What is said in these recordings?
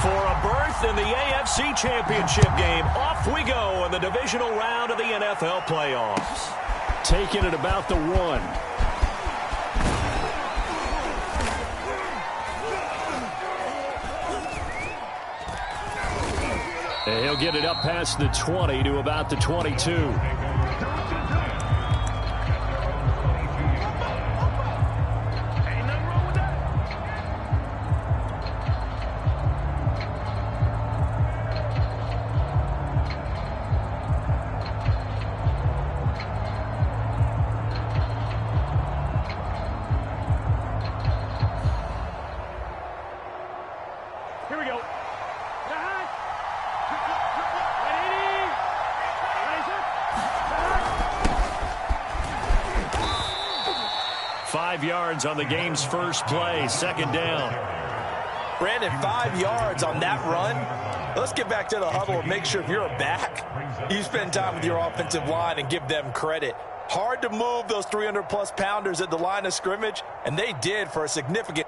For a berth in the AFC Championship game, off we go in the divisional round of the NFL playoffs. Taking it about the 1. And he'll get it up past the 20 to about the 22. Here we go. 5 yards on the game's first play, second down. Brandon, 5 yards on that run. Let's get back to the huddle and make sure if you're a back, you spend time with your offensive line and give them credit. Hard to move those 300-plus pounders at the line of scrimmage, and they did for a significant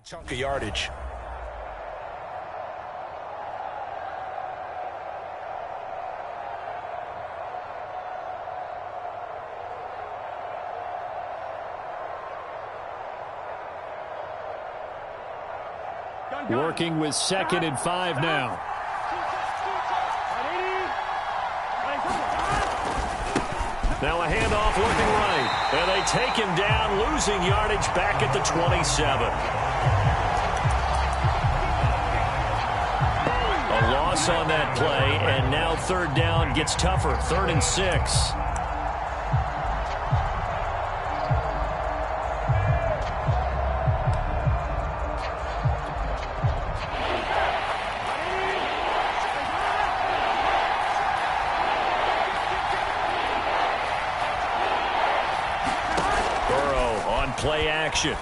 Chunk of yardage. Working with 2nd and 5 now. Now a handoff looking right. And they take him down, losing yardage back at the 27. A loss on that play, and now 3rd down gets tougher. 3rd and 6. Play action.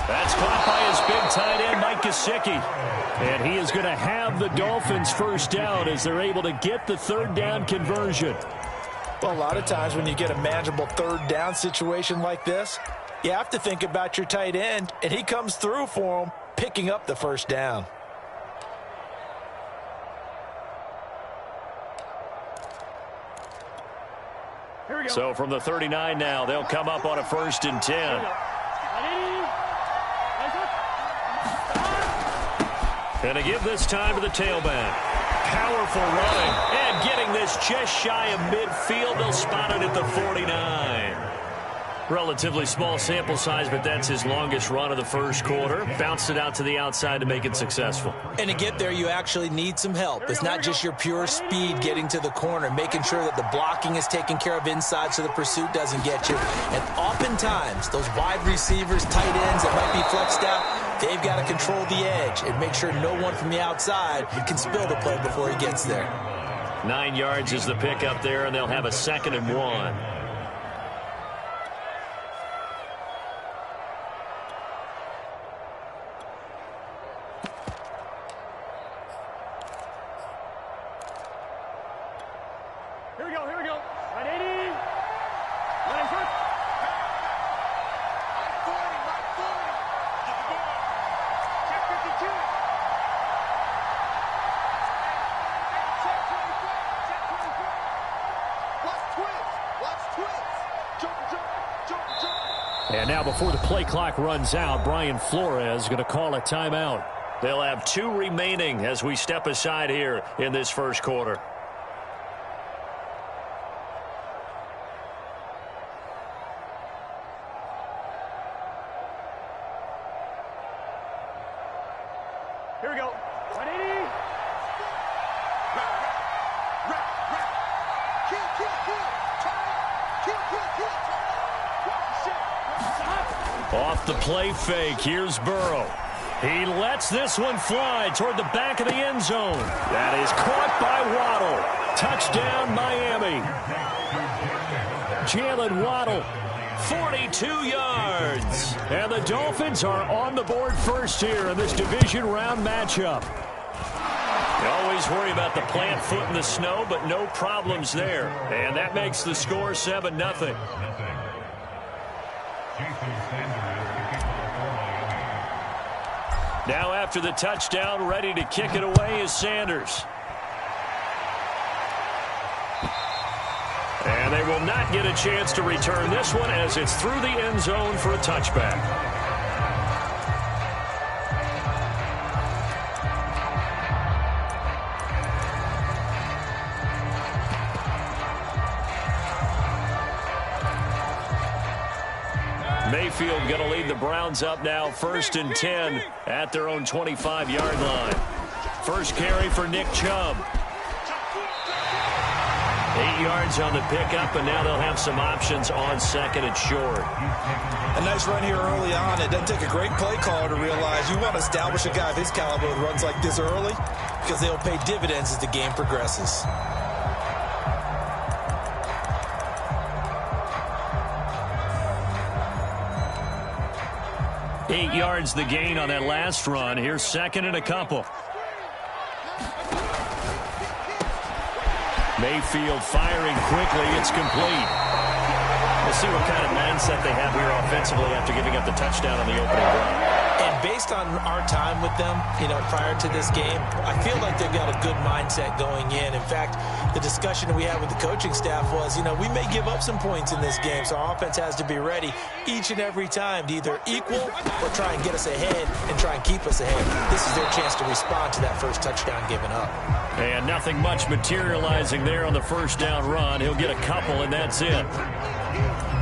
That's caught by his big tight end, Mike Gesicki. And he is going to have the Dolphins first down as they're able to get the 3rd down conversion. Well, a lot of times when you get a manageable 3rd down situation like this, you have to think about your tight end, and he comes through for him, picking up the 1st down. So from the 39 now, they'll come up on a 1st and 10. And to give this time to the tailback. Powerful running. And getting this just shy of midfield. They'll spot it at the 49. Relatively small sample size, but that's his longest run of the 1st quarter. Bounced it out to the outside to make it successful. And to get there, you actually need some help. It's not just your pure speed getting to the corner, making sure that the blocking is taken care of inside so the pursuit doesn't get you. And oftentimes, those wide receivers, tight ends that might be flexed out, they've got to control the edge and make sure no one from the outside can spill the play before he gets there. 9 yards is the pickup there, and they'll have a 2nd and 1. And now before the play clock runs out, Brian Flores is going to call a timeout. They'll have 2 remaining as we step aside here in this 1st quarter. Here we go. 180. Off the play fake, here's Burrow. He lets this one fly toward the back of the end zone. That is caught by Waddle. Touchdown, Miami. Jalen Waddle, 42 yards. And the Dolphins are on the board first here in this division round matchup. You always worry about the plant foot in the snow, but no problems there. And that makes the score 7-0. Now after the touchdown, ready to kick it away is Sanders. And they will not get a chance to return this one as it's through the end zone for a touchback. Mayfield going to lead the Browns up now, 1st and 10 at their own 25-yard line. First carry for Nick Chubb. 8 yards on the pickup, and now they'll have some options on 2nd and short. A nice run here early on. It doesn't take a great play caller to realize you want to establish a guy of his caliber with runs like this early because they'll pay dividends as the game progresses. Eight yards the gain on that last run. Here's 2nd and a couple. Mayfield firing quickly. It's complete. We'll see what kind of mindset they have here offensively after giving up the touchdown on the opening drive. And based on our time with them, prior to this game, I feel like they've got a good mindset going in. In fact, the discussion we had with the coaching staff was, we may give up some points in this game, so our offense has to be ready each and every time to either equal or try and get us ahead and try and keep us ahead. This is their chance to respond to that first touchdown given up. And nothing much materializing there on the first down run. He'll get a couple, and that's it.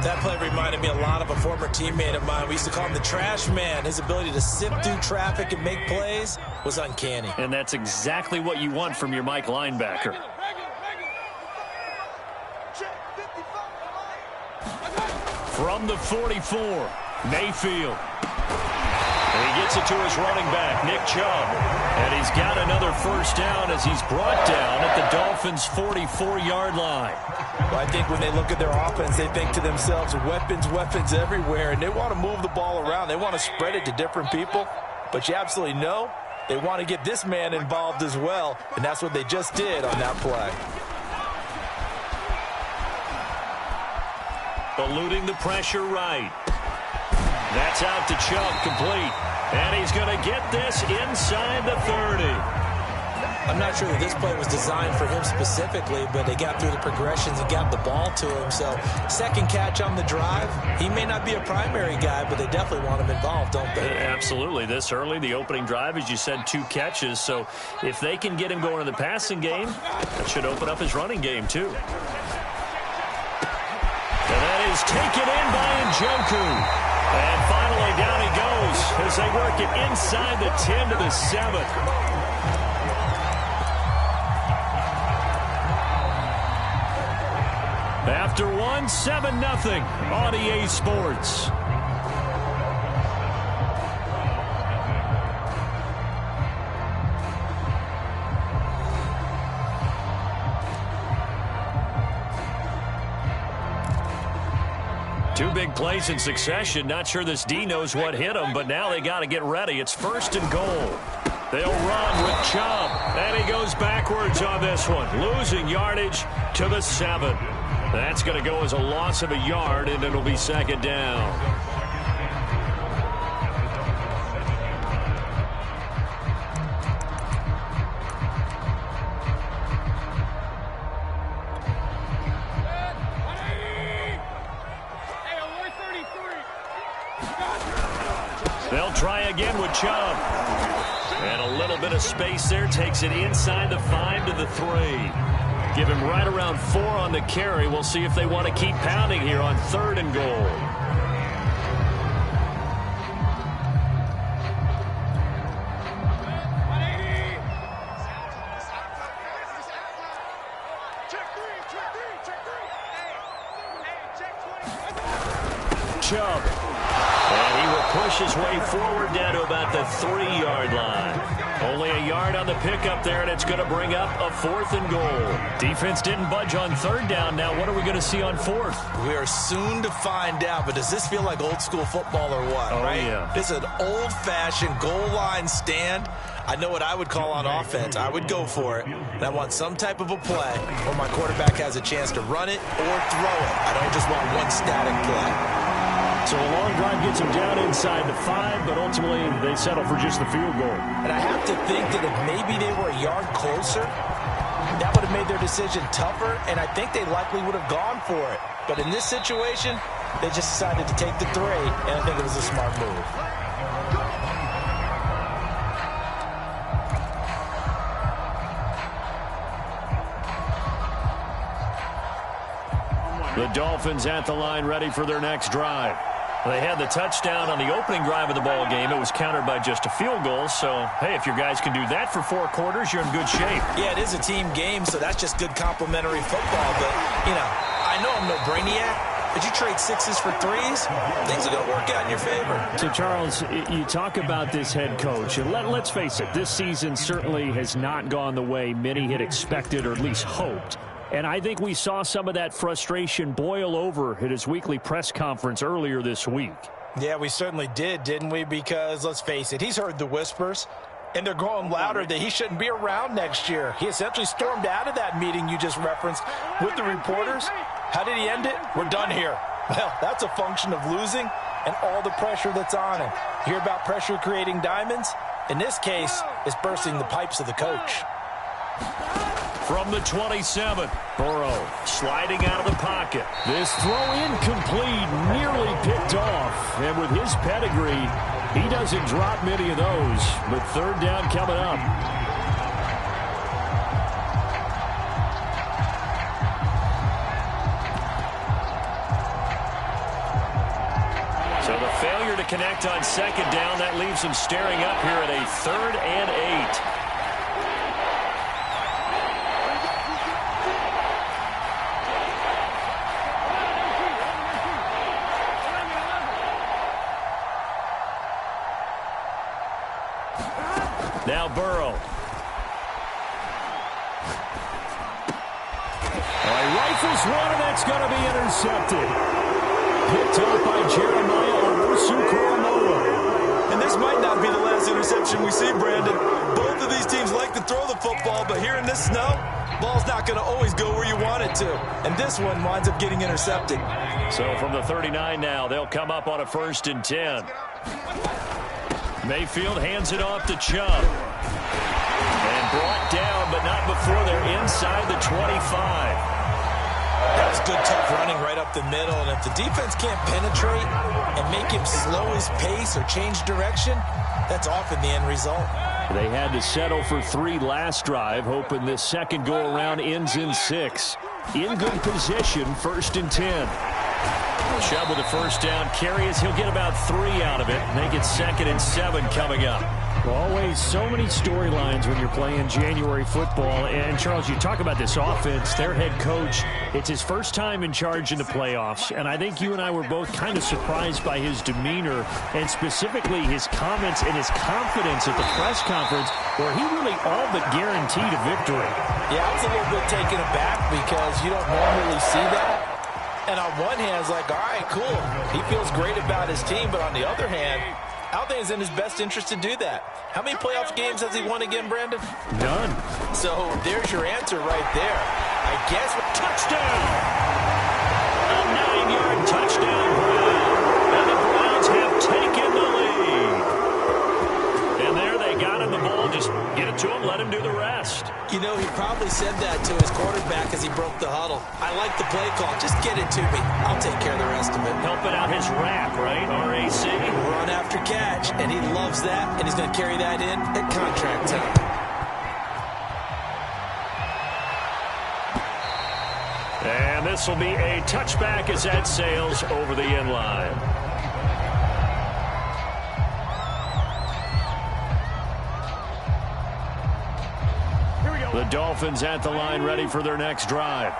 That play reminded me a lot of a former teammate of mine. We used to call him the trash man. His ability to sift through traffic and make plays was uncanny. And that's exactly what you want from your Mike linebacker. From the 44, Mayfield. And he gets it to his running back, Nick Chubb. And he's got another first down as he's brought down at the Dolphins' 44-yard line. Well, I think when they look at their offense, they think to themselves, weapons everywhere, and they want to move the ball around. They want to spread it to different people, but you absolutely know they want to get this man involved as well, and that's what they just did on that play. Eluding the pressure right. That's out to Chubb, complete. And he's going to get this inside the 30. I'm not sure that this play was designed for him specifically, but they got through the progressions and got the ball to him. So, second catch on the drive. He may not be a primary guy, but they definitely want him involved, don't they? Absolutely. This early, the opening drive, as you said, 2 catches. So, if they can get him going in the passing game, that should open up his running game, too. And that is taken in by Njoku. And finally, down he goes as they work it inside the 10 to the 7. After 1, 7-0 on EA Sports. Two big plays in succession. Not sure this D knows what hit him, but now they got to get ready. It's 1st and goal. They'll run with Chubb, and he goes backwards on this one, losing yardage to the 7. That's going to go as a loss of a yard, and it'll be 2nd down. They'll try again with Chubb. And a little bit of space there. Takes it inside the 5 to the 3. Give him right around 4 on the carry. We'll see if they want to keep pounding here on 3rd and goal. Chubb. And he will push his way forward down to about the 3-yard line. Only a yard on the pickup there, and it's going to bring up a 4th and goal. Defense didn't budge on 3rd down. Now what are we going to see on 4th? We are soon to find out, but does this feel like old school football or what? Oh, right? Yeah. This is an old-fashioned goal line stand. I know what I would call on offense. I would go for it. And I want some type of a play where my quarterback has a chance to run it or throw it. I don't just want one static play. So a long drive gets them down inside the 5, but ultimately they settle for just the field goal. And I have to think that if maybe they were a yard closer, that would have made their decision tougher, and I think they likely would have gone for it. But in this situation, they just decided to take the 3, and I think it was a smart move. The Dolphins at the line ready for their next drive. They had the touchdown on the opening drive of the ball game. It was countered by just a field goal. So, hey, if your guys can do that for 4 quarters, you're in good shape. Yeah, it is a team game, so that's just good complimentary football. But, I know I'm no brainiac, but you trade 6s for 3s, things are going to work out in your favor. So, Charles, you talk about this head coach, and let's face it, this season certainly has not gone the way many had expected or at least hoped. And I think we saw some of that frustration boil over at his weekly press conference earlier this week. Yeah, we certainly did, didn't we? Because, let's face it, he's heard the whispers, and they're growing louder that he shouldn't be around next year. He essentially stormed out of that meeting you just referenced with the reporters. How did he end it? We're done here. Well, that's a function of losing and all the pressure that's on him. You hear about pressure creating diamonds? In this case, it's bursting the pipes of the coach. From the 27, Burrow sliding out of the pocket. This throw incomplete, nearly picked off. And with his pedigree, he doesn't drop many of those. But third down coming up. So the failure to connect on second down, that leaves him staring up here at a 3rd and 8. Now Burrow. He rifles one, and that's going to be intercepted. Picked up by Jeremiah Owusu-Koramoah. And this might not be the last interception we see, Brandon. Both of these teams like to throw the football, but here in this snow, ball's not going to always go where you want it to. And this one winds up getting intercepted. So from the 39 now, they'll come up on a 1st and 10. Mayfield hands it off to Chubb. And brought down, but not before they're inside the 25. That was good, tough running right up the middle. And if the defense can't penetrate and make him slow his pace or change direction, that's often the end result. They had to settle for 3 last drive, hoping this second go-around ends in 6. In good position, 1st and 10. Chubb with a 1st down carry as he'll get about 3 out of it. Make it 2nd and 7 coming up. Always so many storylines when you're playing January football. And, Charles, you talk about this offense, their head coach, it's his first time in charge in the playoffs. And I think you and I were both kind of surprised by his demeanor and specifically his comments and his confidence at the press conference where he really all but guaranteed a victory. Yeah, I was a little bit taken aback because you don't normally see that. And on one hand, it's like, all right, cool. He feels great about his team. But on the other hand, I don't think it's in his best interest to do that. How many playoff games has he won again, Brandon? None. So there's your answer right there. I guess. Touchdown! A 9-yard touchdown, Brown. And the Browns have taken the lead. And there they got him the ball. Just get it to him, let him do the rest. You know, he probably said that to his quarterback as he broke the huddle. I like the play call. Just get it to me. I'll take care of the rest of it. Helping out his rack, right? RAC. Run after catch, and he loves that, and he's going to carry that in at contract time. And this will be a touchback as that sails over the end line. The Dolphins at the line ready for their next drive.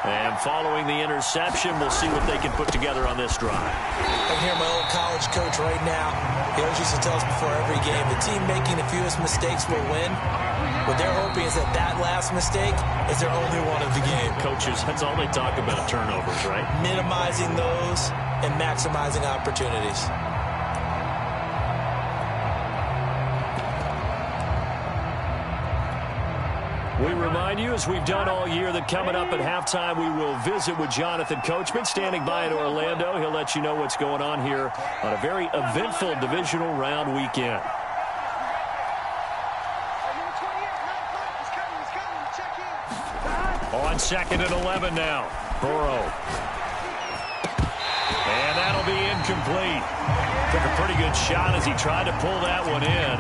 And following the interception, we'll see what they can put together on this drive. I'm here, my old college coach right now. He always used to tell us before every game, the team making the fewest mistakes will win. What they're hoping is that that last mistake is their only one of the game. Coaches, that's all they talk about, turnovers, right? Minimizing those and maximizing opportunities. We remind you, as we've done all year, that coming up at halftime, we will visit with Jonathan Coachman, standing by in Orlando. He'll let you know what's going on here on a very eventful divisional round weekend. On 2nd and 11 now. Burrow. And that'll be incomplete. Took a pretty good shot as he tried to pull that one in.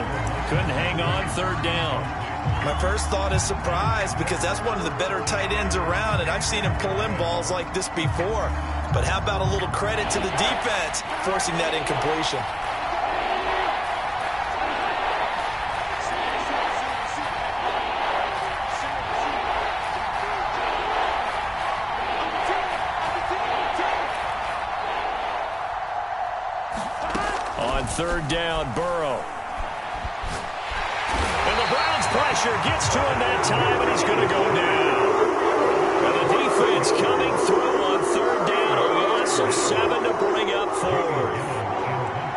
Couldn't hang on, 3rd down. My first thought is surprise because that's one of the better tight ends around, and I've seen him pull in balls like this before. But how about a little credit to the defense forcing that incompletion? On 3rd down, Burrow. And the Browns' pressure gets to him that time, and he's going to go down. And the defense coming through on 3rd down, a loss of 7 to bring up 4th.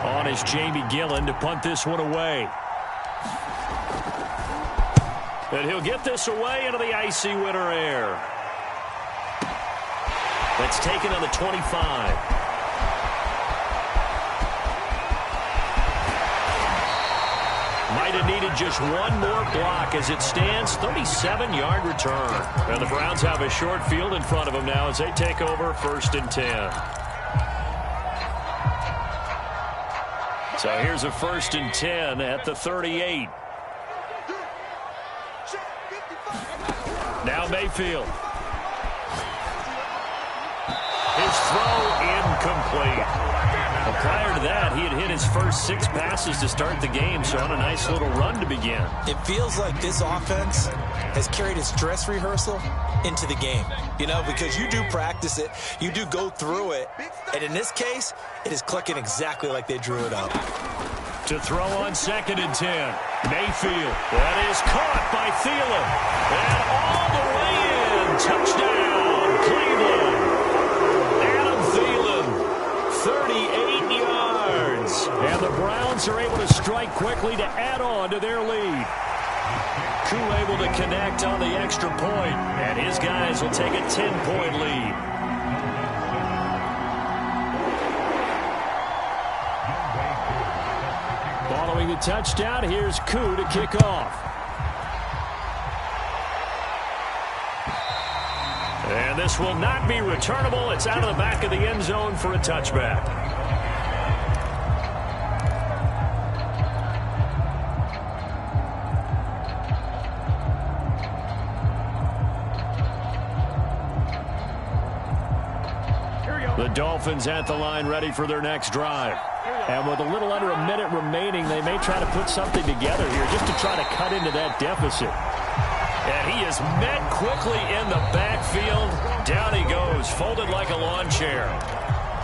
On is Jamie Gillen to punt this one away. And he'll get this away into the icy winter air. That's taken on the 25. might have needed just one more block. As it stands, 37-yard return. And the Browns have a short field in front of them now as they take over 1st and 10. So here's a 1st and 10 at the 38. Now Mayfield. His throw incomplete. Well, prior to that, he had hit his first 6 passes to start the game, so on a nice little run to begin. It feels like this offense has carried its dress rehearsal into the game, you know, because you do practice it, you do go through it, and in this case, it is clicking exactly like they drew it up. To throw on 2nd and 10, Mayfield. That is caught by Thielen. And all the way in. Touchdown, Cleveland. Adam Thielen, 38 yards. And the Browns are able to strike quickly to add on to their lead. Koo able to connect on the extra point, and his guys will take a 10-point lead. Following the touchdown, here's Koo to kick off. And this will not be returnable. It's out of the back of the end zone for a touchback. The Dolphins at the line ready for their next drive. And with a little under a minute remaining, they may try to put something together here just to try to cut into that deficit. And he is met quickly in the backfield. Down he goes, folded like a lawn chair.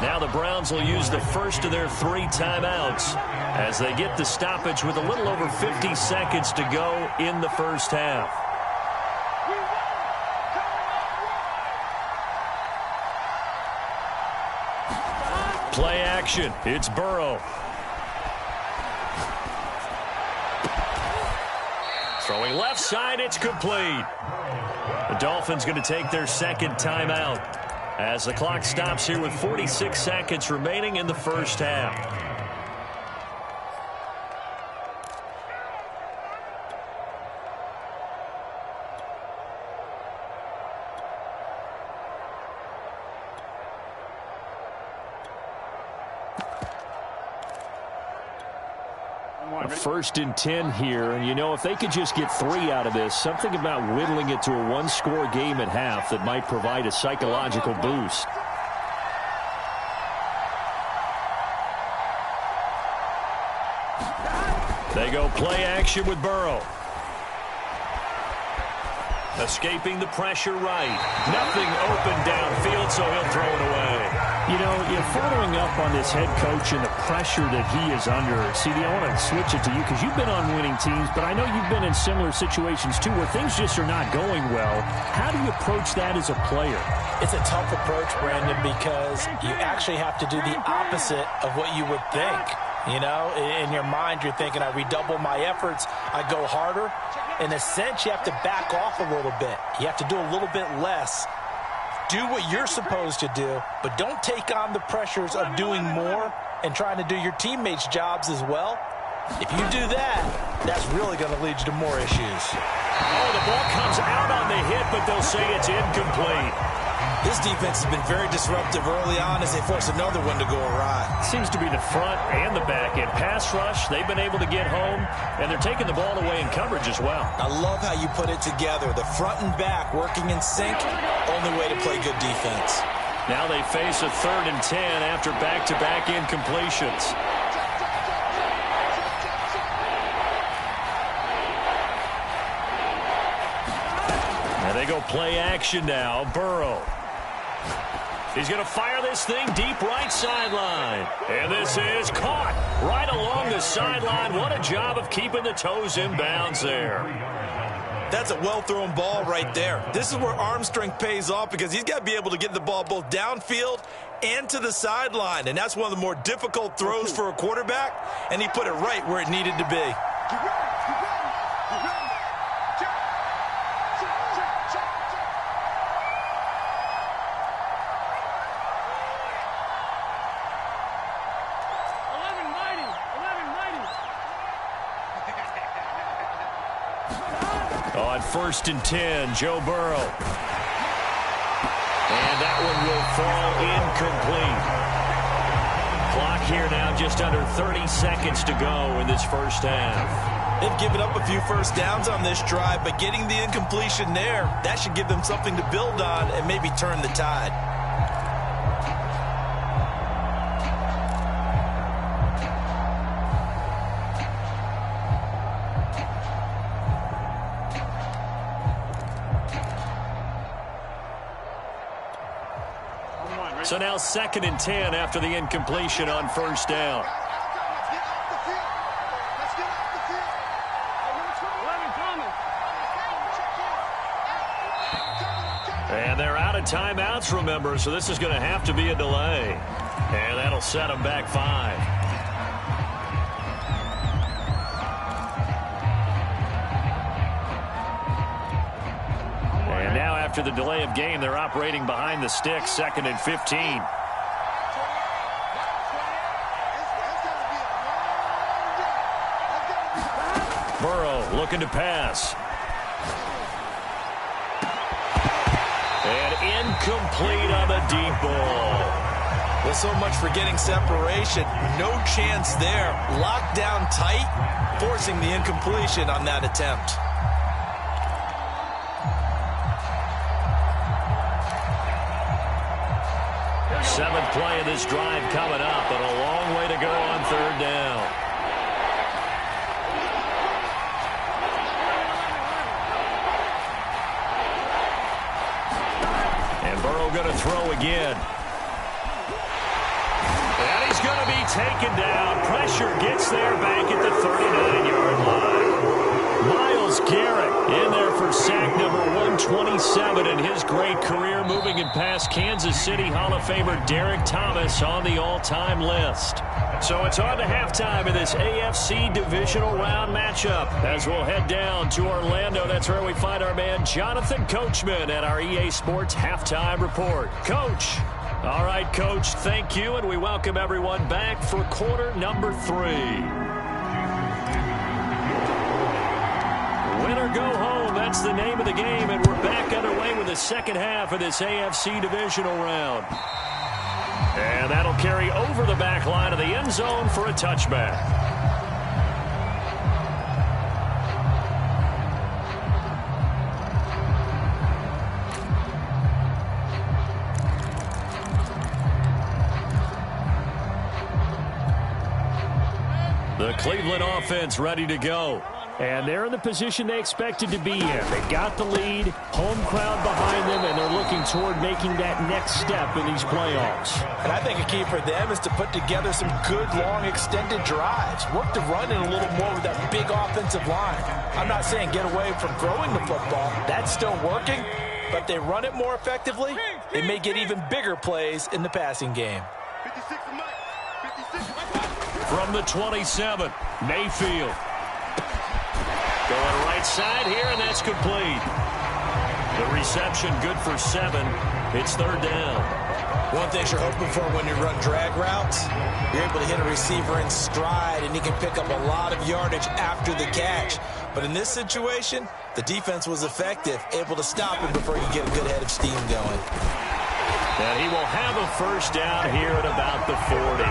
Now the Browns will use the first of their 3 timeouts as they get the stoppage with a little over 50 seconds to go in the first half. Play action. It's Burrow. Throwing left side, it's complete. The Dolphins going to take their 2nd timeout as the clock stops here with 46 seconds remaining in the first half. A 1st and 10 here, and you know, if they could just get 3 out of this, something about whittling it to a 1-score game at half that might provide a psychological boost. They go play action with Burrow. Escaping the pressure right. Nothing open downfield, so he'll throw it away. You know, following up on this head coach and the pressure that he is under, CD, I want to switch it to you because you've been on winning teams, but I know you've been in similar situations too where things just are not going well. How do you approach that as a player? It's a tough approach, Brandon, because you actually have to do the opposite of what you would think. You know, in your mind, you're thinking, I redouble my efforts, I go harder. In a sense, you have to back off a little bit. You have to do a little bit less. Do what you're supposed to do, but don't take on the pressures of doing more and trying to do your teammates' jobs as well. If you do that, that's really going to lead you to more issues. Oh, the ball comes out on the hit, but they'll say it's incomplete. This defense has been very disruptive early on as they force another one to go awry. Seems to be the front and the back end. Pass rush, they've been able to get home, and they're taking the ball away in coverage as well. I love how you put it together. The front and back working in sync, only way to play good defense. Now they face a 3rd and 10 after back-to-back incompletions. Now they go play action now. Burrow. He's going to fire this thing deep right sideline. And this is caught right along the sideline. What a job of keeping the toes in bounds there. That's a well-thrown ball right there. This is where arm strength pays off because he's got to be able to get the ball both downfield and to the sideline. And that's one of the more difficult throws for a quarterback. And he put it right where it needed to be. On 1st and 10, Joe Burrow. And that one will fall incomplete. Clock here now just under 30 seconds to go in this first half. They've given up a few first downs on this drive, but getting the incompletion there, that should give them something to build on and maybe turn the tide. So now 2nd and 10 after the incompletion on 1st down. And they're out of timeouts, remember, so this is going to have to be a delay. And that'll set them back 5. And now after the delay of game, they're operating behind the sticks, 2nd and 15. Burrow looking to pass. And incomplete on the deep ball. With so much for getting separation, no chance there. Locked down tight, forcing the incompletion on that attempt. Seventh play of this drive coming up, and a long way to go on 3rd down. And Burrow going to throw again. And he's going to be taken down. Pressure gets there back at the 39-yard line. Myles Garrett in there for sack number 127 in his great career, moving and past Kansas City Hall of Famer Derek Thomas on the all-time list. So it's on to halftime in this AFC divisional round matchup as we'll head down to Orlando. That's where we find our man Jonathan Coachman at our EA Sports Halftime Report. Coach. All right, Coach, thank you, and we welcome everyone back for quarter number 3. Win or go home, that's the name of the game, and we're back underway with the second half of this AFC divisional round. And that'll carry over the back line of the end zone for a touchback. The Cleveland offense ready to go. And they're in the position they expected to be in. They got the lead, home crowd behind them, and they're looking toward making that next step in these playoffs. And I think a key for them is to put together some good, long, extended drives. Work the run in a little more with that big offensive line. I'm not saying get away from throwing the football. That's still working. But they run it more effectively, they may get even bigger plays in the passing game. From the 27, Mayfield. Going right side here, and that's complete. The reception good for 7. It's 3rd down. One thing you're hoping for when you run drag routes, you're able to hit a receiver in stride, and he can pick up a lot of yardage after the catch. But in this situation, the defense was effective, able to stop him before you get a good head of steam going. And he will have a 1st down here at about the 40.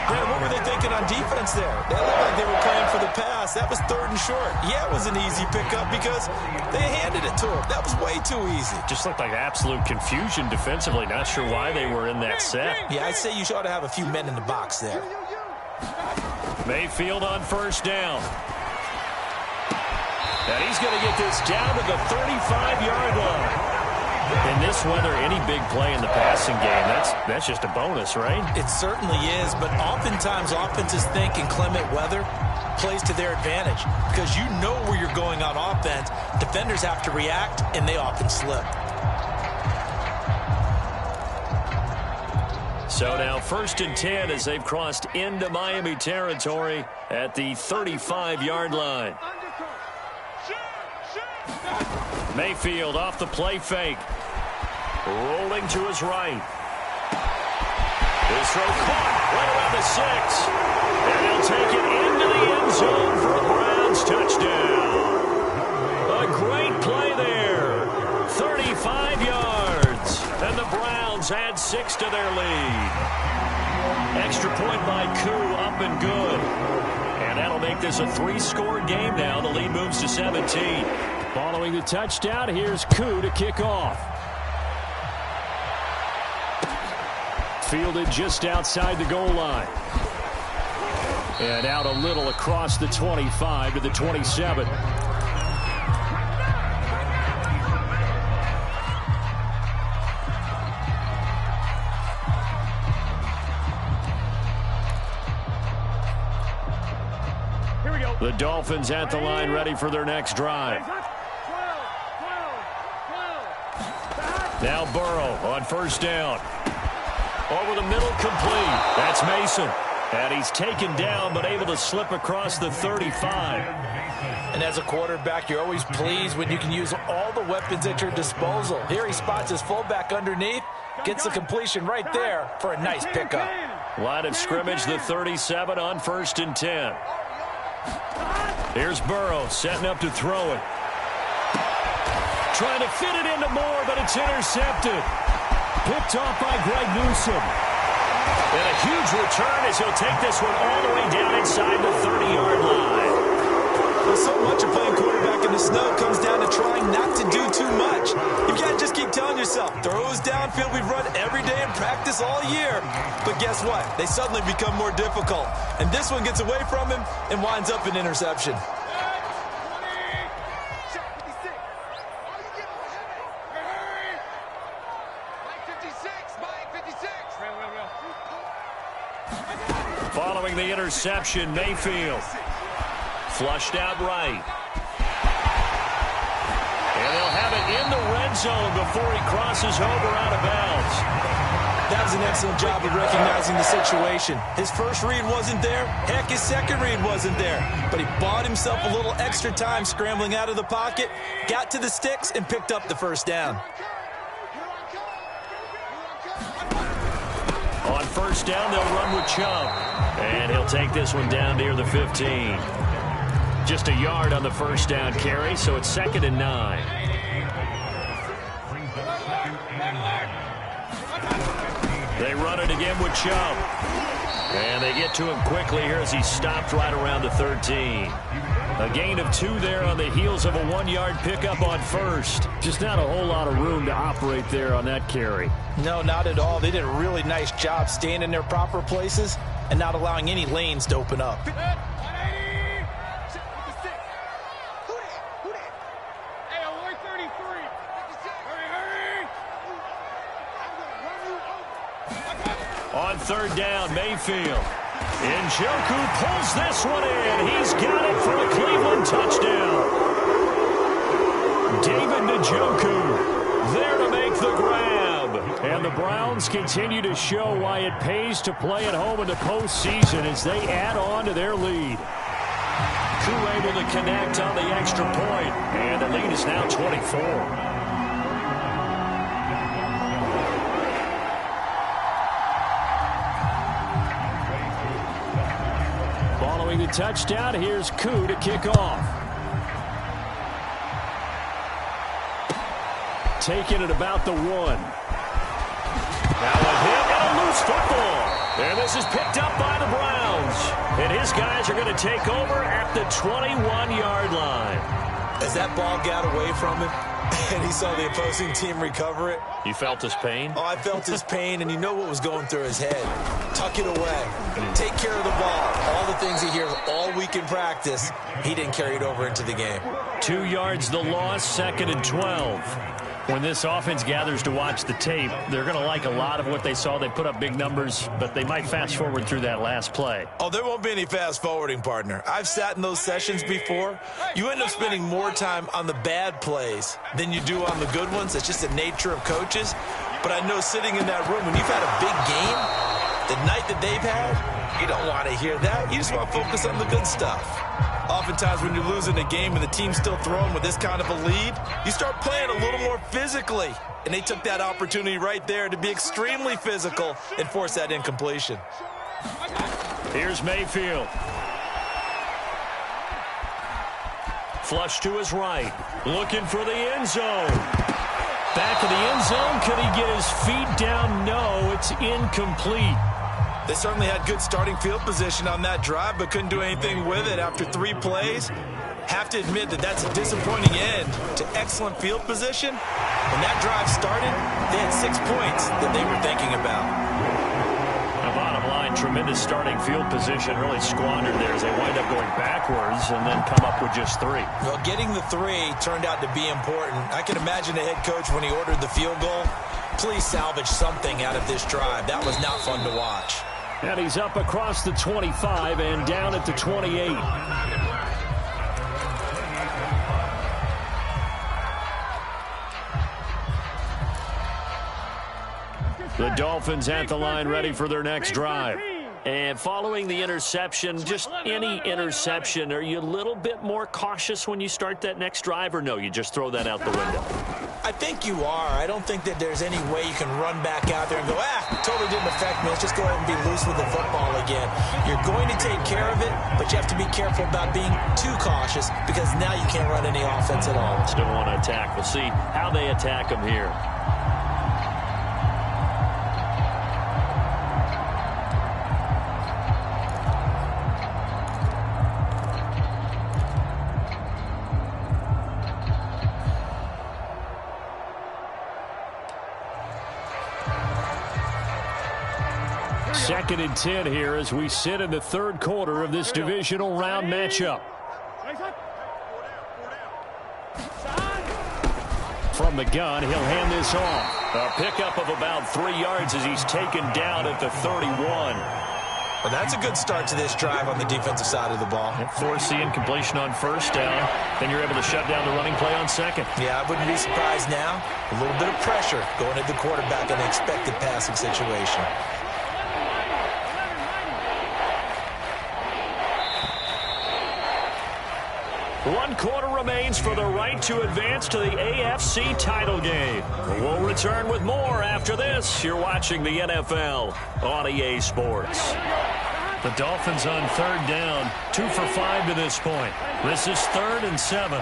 Man, what were they thinking on defense there? That looked like they were playing for the pass. That was 3rd and short. Yeah, it was an easy pickup because they handed it to him. That was way too easy. Just looked like absolute confusion defensively. Not sure why they were in that set. Yeah, I'd say you ought to have a few men in the box there. Mayfield on 1st down. And he's going to get this down to the 35-yard line. In this weather, any big play in the passing game, that's just a bonus, right? It certainly is, but oftentimes offenses think inclement weather plays to their advantage because you know where you're going on offense. Defenders have to react, and they often slip. So now 1st and 10 as they've crossed into Miami territory at the 35-yard line. Mayfield off the play fake. Rolling to his right. His throw caught right around the 6. And he'll take it into the end zone for a Browns touchdown. Dolphins add 6 to their lead. Extra point by Koo, up and good. And that'll make this a 3-score game now. The lead moves to 17. Following the touchdown, here's Koo to kick off. Fielded just outside the goal line. And out a little across the 25 to the 27. Here we go. The Dolphins at the line ready for their next drive. 12. Now Burrow on first down. Over the middle, complete. That's Mason. And he's taken down, but able to slip across the 35. And as a quarterback, you're always pleased when you can use all the weapons at your disposal. Here he spots his fullback underneath, gets the completion right there for a nice pickup. Line of scrimmage, the 37 on 1st and 10. Here's Burrow setting up to throw it. Trying to fit it into Moore, but it's intercepted. Picked off by Greg Newsome. And a huge return as he'll take this one all the way down inside the 30-yard line. Well, so much of playing quarterback in the snow comes down to trying not to do too much. You can't just keep telling yourself, throws downfield we've run every day in practice all year. But guess what? They suddenly become more difficult. And this one gets away from him and winds up an interception. Following the interception, Mayfield. Flushed out right. And they'll have it in the red zone before he crosses over out of bounds. That was an excellent job of recognizing the situation. His first read wasn't there. Heck, his second read wasn't there. But he bought himself a little extra time scrambling out of the pocket, got to the sticks, and picked up the first down. On first down, they'll run with Chubb. And he'll take this one down near the 15. Just a yard on the first down carry, so it's 2nd and 9. They run it again with Chubb. And they get to him quickly here as he stopped right around the 13. A gain of 2 there on the heels of a 1-yard pickup on first. Just not a whole lot of room to operate there on that carry. No, not at all. They did a really nice job staying in their proper places and not allowing any lanes to open up. On third down, Mayfield. Njoku pulls this one in. He's got it for a Cleveland touchdown. David Njoku there to make the grab. And the Browns continue to show why it pays to play at home in the postseason as they add on to their lead. Koo able to connect on the extra point, and the lead is now 24. The touchdown, here's Koo to kick off. Taking it about the 1. Now a hit and a loose football. And this is picked up by the Browns. And his guys are going to take over at the 21-yard line. As that ball got away from him and he saw the opposing team recover it. You felt his pain? Oh, I felt his pain, and you know what was going through his head. Tuck it away. Take care of the ball. All the things he hears all week in practice, he didn't carry it over into the game. 2 yards the loss, 2nd and 12. When this offense gathers to watch the tape, they're going to like a lot of what they saw. They put up big numbers, but they might fast forward through that last play. Oh, there won't be any fast forwarding, partner. I've sat in those sessions before. You end up spending more time on the bad plays than you do on the good ones. It's just the nature of coaches. But I know sitting in that room, when you've had a big game, the night that they've had, you don't want to hear that. You just want to focus on the good stuff. Oftentimes when you're losing a game and the team's still throwing with this kind of a lead, you start playing a little more physically. And they took that opportunity right there to be extremely physical and force that incompletion. Here's Mayfield. Flush to his right. Looking for the end zone. Back of the end zone. Could he get his feet down? No, it's incomplete. They certainly had good starting field position on that drive, but couldn't do anything with it after 3 plays. Have to admit that that's a disappointing end to excellent field position. When that drive started, they had 6 points that they were thinking about. The bottom line, tremendous starting field position, really squandered there as they wind up going backwards and then come up with just 3. Well, getting the 3 turned out to be important. I can imagine the head coach when he ordered the field goal. Please salvage something out of this drive. That was not fun to watch. And he's up across the 25 and down at the 28. The Dolphins at the line ready for their next drive. And following the interception, just any interception, are you a little bit more cautious when you start that next drive, or no, you just throw that out the window? I think you are. I don't think that there's any way you can run back out there and go, totally didn't affect me. Let's just go ahead and be loose with the football again. You're going to take care of it, but you have to be careful about being too cautious because now you can't run any offense at all. Still want to attack. We'll see how they attack them here. Second and 10 here as we sit in the third quarter of this divisional round matchup. From the gun, he'll hand this off. A pickup of about 3 yards as he's taken down at the 31. Well, that's a good start to this drive on the defensive side of the ball. Force the incompletion on first down. Then you're able to shut down the running play on second. Yeah, I wouldn't be surprised now. A little bit of pressure going at the quarterback in an expected passing situation. One quarter remains for the right to advance to the AFC title game. We'll return with more after this. You're watching the NFL on EA Sports. The Dolphins on third down, 2 for 5 to this point. This is 3rd and 7.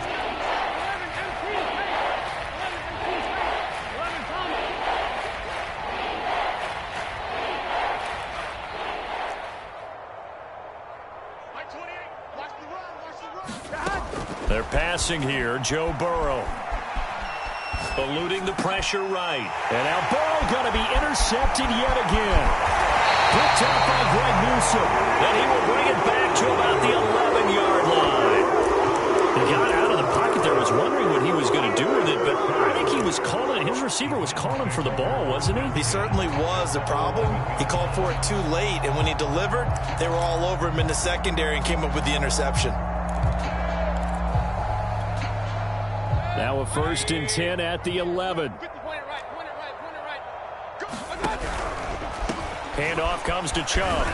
They're passing here. Joe Burrow. Eluding the pressure right. And now Burrow going to be intercepted yet again. Picked up by Greg Newsome. And he will bring it back to about the 11-yard line. He got out of the pocket there. Was wondering what he was going to do with it, but I think he was calling. His receiver was calling for the ball, wasn't he? He certainly was. The problem, he called for it too late, and when he delivered, they were all over him in the secondary and came up with the interception. Now a 1st and 10 at the 11. Handoff comes to Chubb.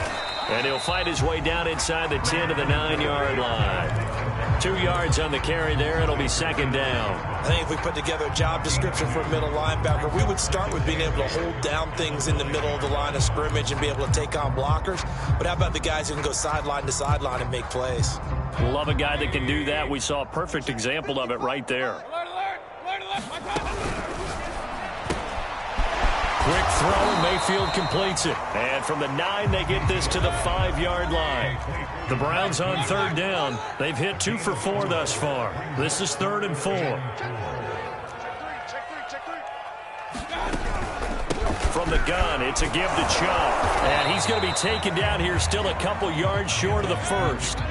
And he'll fight his way down inside the 10 to the 9-yard line. 2 yards on the carry there. It'll be 2nd down. I think if we put together a job description for a middle linebacker, we would start with being able to hold down things in the middle of the line of scrimmage and be able to take on blockers. But how about the guys who can go sideline to sideline and make plays? Love a guy that can do that. We saw a perfect example of it right there. Quick throw. Mayfield completes it. And from the 9, they get this to the 5-yard line. The Browns on third down. They've hit 2 for 4 thus far. This is 3rd and 4. From the gun, it's a give to Chubb. And he's going to be taken down here still a couple yards short of the 1st.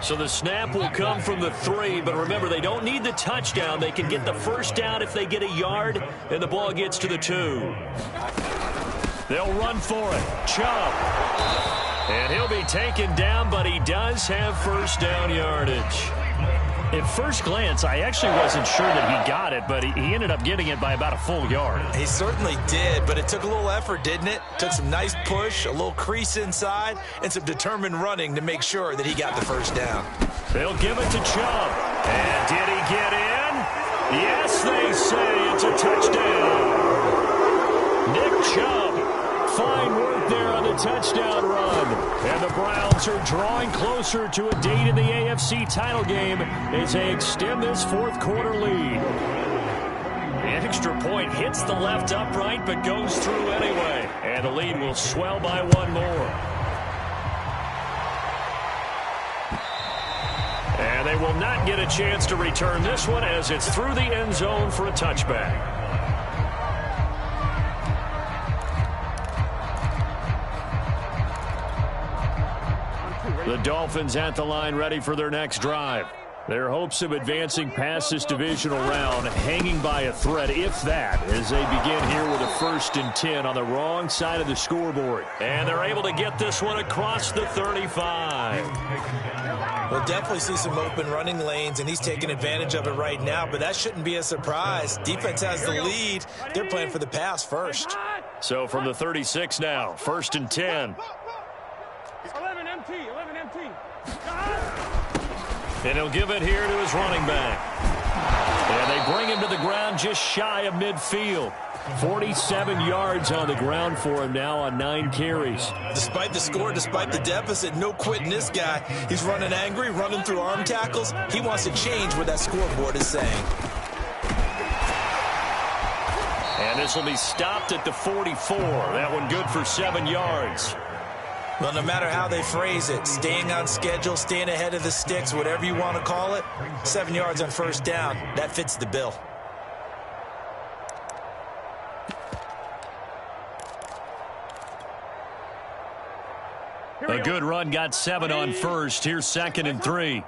So the snap will come from the 3, but remember, they don't need the touchdown. They can get the 1st down if they get a yard, and the ball gets to the 2. They'll run for it. Chubb. And he'll be taken down, but he does have 1st down yardage. At first glance, I actually wasn't sure that he got it, but he ended up getting it by about a full yard. He certainly did, but it took a little effort, didn't it? Took some nice push, a little crease inside, and some determined running to make sure that he got the 1st down. They'll give it to Chubb. And did he get in? Yes, they say it's a touchdown. Nick Chubb. Fine work there on the touchdown run. And the Browns are drawing closer to a date in the AFC title game as they extend this 4th quarter lead. The extra point hits the left upright but goes through anyway. And the lead will swell by one more. And they will not get a chance to return this one as it's through the end zone for a touchback. The Dolphins at the line ready for their next drive. Their hopes of advancing past this divisional round hanging by a thread, if that, as they begin here with a 1st and 10 on the wrong side of the scoreboard. And they're able to get this one across the 35. We'll definitely see some open running lanes, and he's taking advantage of it right now, but that shouldn't be a surprise. Defense has the lead. They're playing for the pass first. So from the 36 now, 1st and 10. 11 empty. And he'll give it here to his running back. And they bring him to the ground just shy of midfield. 47 yards on the ground for him now on 9 carries. Despite the score, despite the deficit, no quitting this guy. He's running angry, running through arm tackles. He wants to change what that scoreboard is saying. And this will be stopped at the 44. That one good for 7 yards. Well, no matter how they phrase it, staying on schedule, staying ahead of the sticks, whatever you want to call it, 7 yards on 1st down, that fits the bill. A good run got 7 on 1st. Here's 2nd and 3.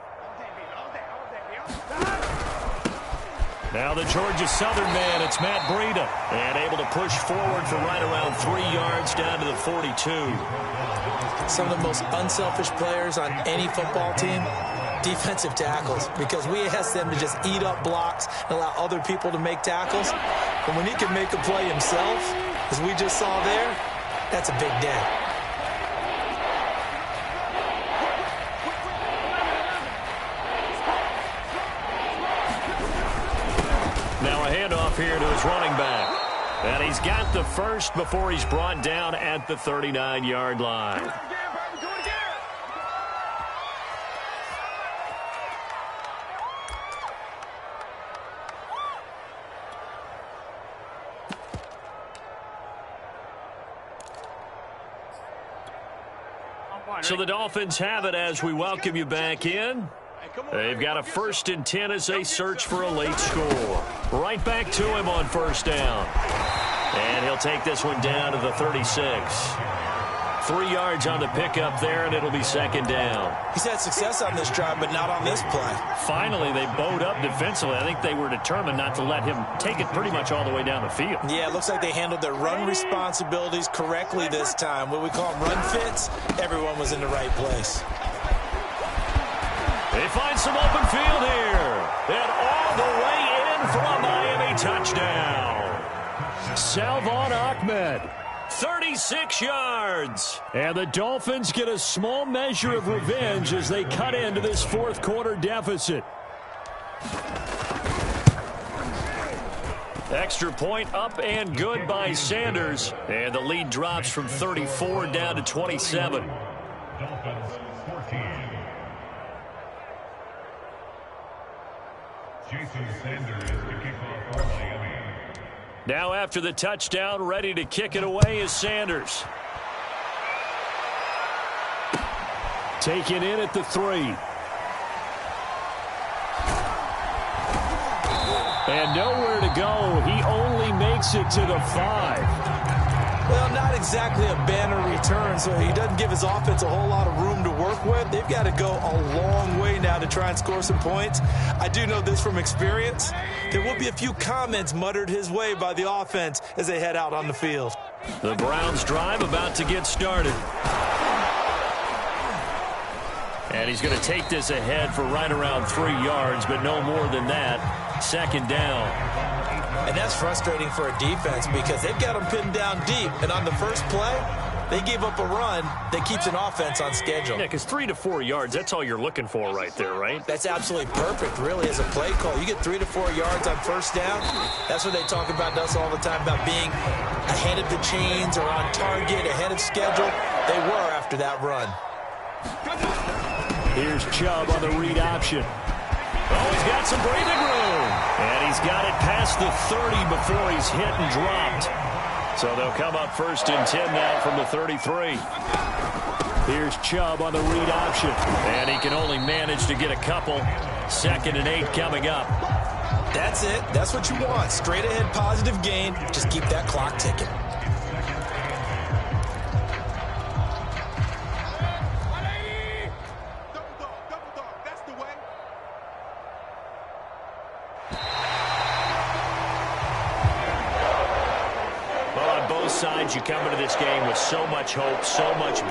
Now the Georgia Southern man, it's Matt Breida. And able to push forward for right around 3 yards down to the 42. Some of the most unselfish players on any football team, defensive tackles, because we ask them to just eat up blocks and allow other people to make tackles. But when he can make a play himself, as we just saw there, that's a big day. Now a handoff here to his running back. And he's got the first before he's brought down at the 39-yard line. So the Dolphins have it as we welcome you back in. They've got a 1st and 10 as they search for a late score. Right back to him on 1st down. And he'll take this one down to the 36. 3 yards on the pickup there, and it'll be 2nd down. He's had success on this drive, but not on this play. Finally, they bowed up defensively. I think they were determined not to let him take it pretty much all the way down the field. Yeah, it looks like they handled their run responsibilities correctly this time. What we call them run fits, everyone was in the right place. They find some open field here. And all the way in for a Miami touchdown. Salvon Ahmed, 36 yards. And the Dolphins get a small measure of revenge as they cut into this 4th quarter deficit. Extra point up and good by Sanders. And the lead drops from 34 down to 27. Dolphins 14. Jason Sanders to kick off for Miami. Now after the touchdown, ready to kick it away is Sanders. Taken in at the 3. And nowhere to go. He only makes it to the 5. Well, not exactly a banner return, so he doesn't give his offense a whole lot of room to work with. They've got to go a long way now to try and score some points. I do know this from experience. There will be a few comments muttered his way by the offense as they head out on the field. The Browns drive about to get started. And he's going to take this ahead for right around 3 yards, but no more than that. 2nd down. And that's frustrating for a defense because they've got them pinned down deep. And on the first play, they gave up a run that keeps an offense on schedule. Yeah, because 3 to 4 yards, that's all you're looking for right there, right? That's absolutely perfect, really, as a play call. You get 3 to 4 yards on 1st down. That's what they talk about to us all the time, about being ahead of the chains or on target, ahead of schedule. They were after that run. Here's Chubb on the read option. Oh, he's got some breathing room. And he's He's got it past the 30 before he's hit and dropped. So they'll come up 1st and 10 now from the 33. Here's Chubb on the read option. And he can only manage to get a couple. 2nd and 8 coming up. That's it. That's what you want. Straight ahead positive gain. Just keep that clock ticking. Well, on both sides, you come into this game with so much hope, so much